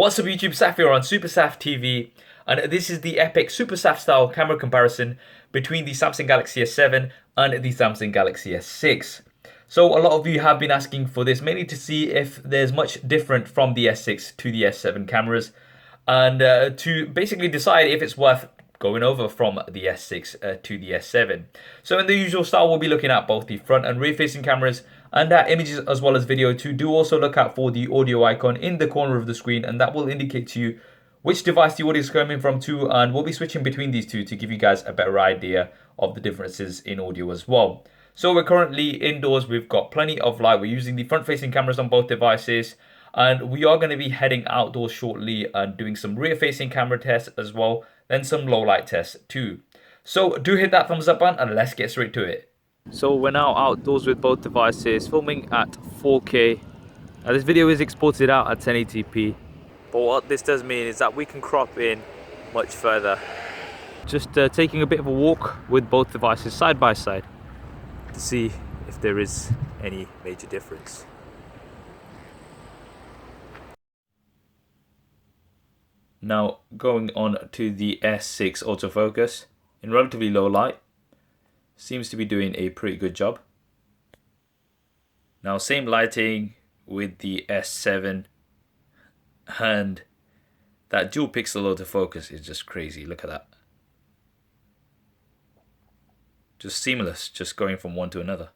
What's up YouTube, Saf here on SuperSaf TV, and this is the epic SuperSaf style camera comparison between the Samsung Galaxy S7 and the Samsung Galaxy S6. So a lot of you have been asking for this, mainly to see if there's much different from the S6 to the S7 cameras, and to basically decide if it's worth going over from the S6 to the S7. So in the usual style, we'll be looking at both the front and rear facing cameras and images as well as video too. Do also look out for the audio icon in the corner of the screen, and that will indicate to you which device the audio is coming from to, and we'll be switching between these two to give you guys a better idea of the differences in audio as well. So we're currently indoors, we've got plenty of light, we're using the front facing cameras on both devices, and we are going to be heading outdoors shortly and doing some rear facing camera tests as well, then some low light tests too. So do hit that thumbs up button and let's get straight to it. So we're now outdoors with both devices, filming at 4K. Now this video is exported out at 1080p, but what this does mean is that we can crop in much further. Just taking a bit of a walk with both devices side by side to see if there is any major difference. Now going on to the S6 autofocus in relatively low light, seems to be doing a pretty good job. Now same lighting with the S7, and that dual pixel autofocus is just crazy. Look at that. Just seamless, just going from one to another.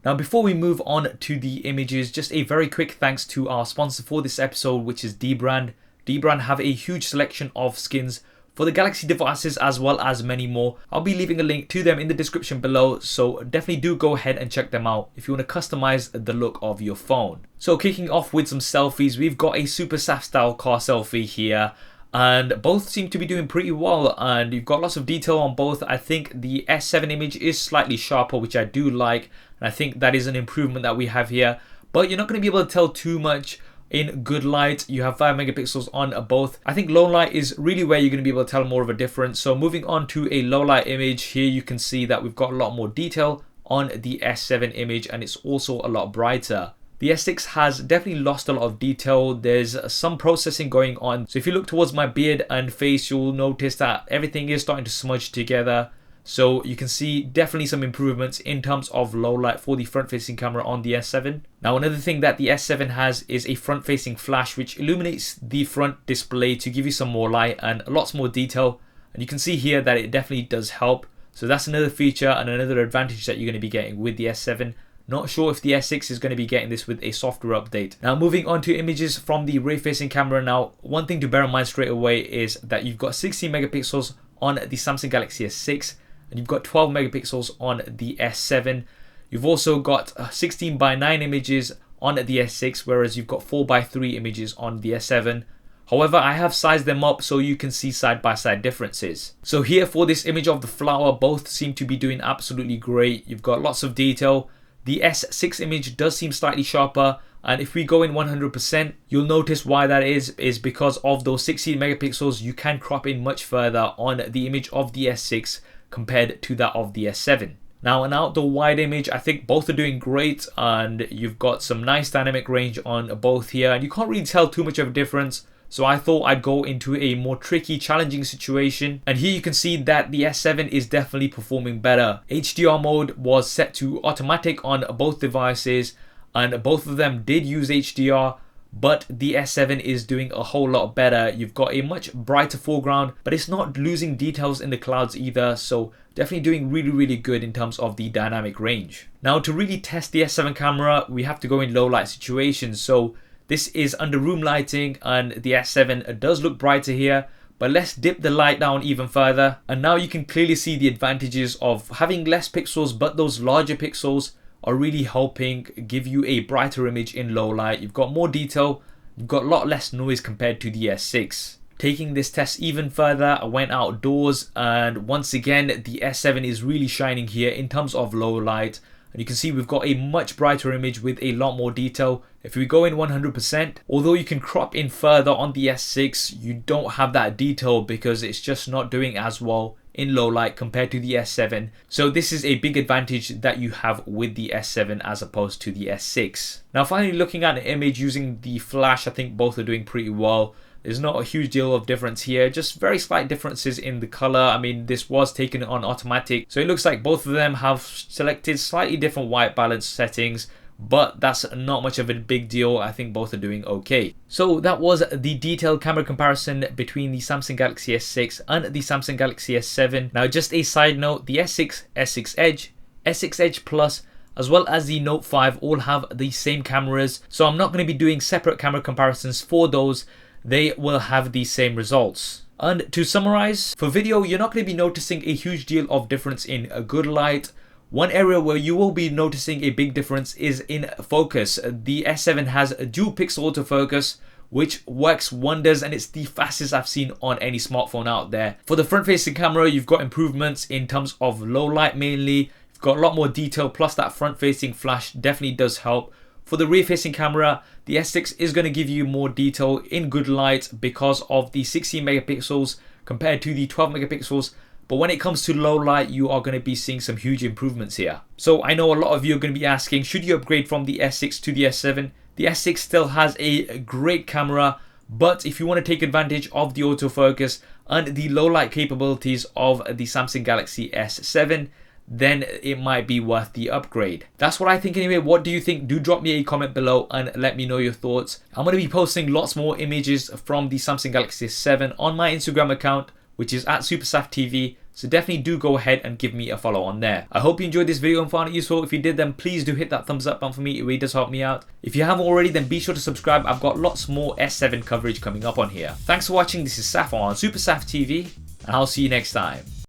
Now before we move on to the images, just a very quick thanks to our sponsor for this episode, which is Dbrand. Dbrand have a huge selection of skins for the Galaxy devices as well as many more. I'll be leaving a link to them in the description below, so definitely do go ahead and check them out if you want to customize the look of your phone. So kicking off with some selfies, we've got a SuperSaf style car selfie here, and both seem to be doing pretty well, and you've got lots of detail on both. I think the S7 image is slightly sharper, which I do like, and I think that is an improvement that we have here, but you're not going to be able to tell too much in good light. You have 5 megapixels on both. I think low light is really where you're going to be able to tell more of a difference. So moving on to a low light image, here you can see that we've got a lot more detail on the S7 image, and it's also a lot brighter. The S6 has definitely lost a lot of detail. There's some processing going on. So if you look towards my beard and face, you'll notice that everything is starting to smudge together. So you can see definitely some improvements in terms of low light for the front facing camera on the S7. Now another thing that the S7 has is a front facing flash, which illuminates the front display to give you some more light and lots more detail. And you can see here that it definitely does help. So that's another feature and another advantage that you're going to be getting with the S7. Not sure if the S6 is going to be getting this with a software update. Now moving on to images from the rear facing camera. Now one thing to bear in mind straight away is that you've got 16 megapixels on the Samsung Galaxy S6. And you've got 12 megapixels on the S7. You've also got 16:9 images on the S6, whereas you've got 4:3 images on the S7. However, I have sized them up so you can see side-by-side differences. So here for this image of the flower, both seem to be doing absolutely great. You've got lots of detail. The S6 image does seem slightly sharper, and if we go in 100%, you'll notice why that is because of those 16 megapixels. You can crop in much further on the image of the S6 compared to that of the S7. Now an outdoor wide image, I think both are doing great, and you've got some nice dynamic range on both here, and you can't really tell too much of a difference. So I thought I'd go into a more tricky, challenging situation, and here you can see that the S7 is definitely performing better. HDR mode was set to automatic on both devices, and both of them did use HDR, but the S7 is doing a whole lot better. You've got a much brighter foreground, but it's not losing details in the clouds either, so definitely doing really good in terms of the dynamic range. Now to really test the S7 camera, we have to go in low light situations. So this is under room lighting, and the S7 does look brighter here, but let's dip the light down even further, and now you can clearly see the advantages of having less pixels, but those larger pixels are really helping give you a brighter image in low light. You've got more detail, you've got a lot less noise compared to the S6. Taking this test even further, I went outdoors, and once again the S7 is really shining here in terms of low light, and you can see we've got a much brighter image with a lot more detail. If we go in 100%, although you can crop in further on the S6, you don't have that detail because it's just not doing as well in low light compared to the S7. So this is a big advantage that you have with the S7 as opposed to the S6. Now finally, looking at an image using the flash, I think both are doing pretty well. There's not a huge deal of difference here, just very slight differences in the color. I mean, this was taken on automatic, so it looks like both of them have selected slightly different white balance settings, but that's not much of a big deal. I think both are doing okay. So that was the detailed camera comparison between the Samsung Galaxy S6 and the Samsung Galaxy S7. Now just a side note, the S6, S6 Edge, S6 Edge Plus, as well as the Note 5 all have the same cameras, so I'm not going to be doing separate camera comparisons for those. They will have the same results. And to summarize, for video, you're not going to be noticing a huge deal of difference in a good light. One area where you will be noticing a big difference is in focus. The S7 has a dual pixel autofocus, which works wonders, and it's the fastest I've seen on any smartphone out there. For the front facing camera, you've got improvements in terms of low light mainly. You've got a lot more detail, plus that front facing flash definitely does help. For the rear facing camera, the S6 is going to give you more detail in good light because of the 16 megapixels compared to the 12 megapixels. But when it comes to low light, you are going to be seeing some huge improvements here. So I know a lot of you are going to be asking, should you upgrade from the S6 to the S7? The S6 still has a great camera, but if you want to take advantage of the autofocus and the low light capabilities of the Samsung Galaxy S7, then it might be worth the upgrade. That's what I think anyway. What do you think? Do drop me a comment below and let me know your thoughts. I'm going to be posting lots more images from the Samsung Galaxy S7 on my Instagram account, which is at SuperSaf TV. So definitely do go ahead and give me a follow on there. I hope you enjoyed this video and found it useful. If you did, then please do hit that thumbs up button for me. It really does help me out. If you haven't already, then be sure to subscribe. I've got lots more S7 coverage coming up on here. Thanks for watching. This is Saf on SuperSaf TV, and I'll see you next time.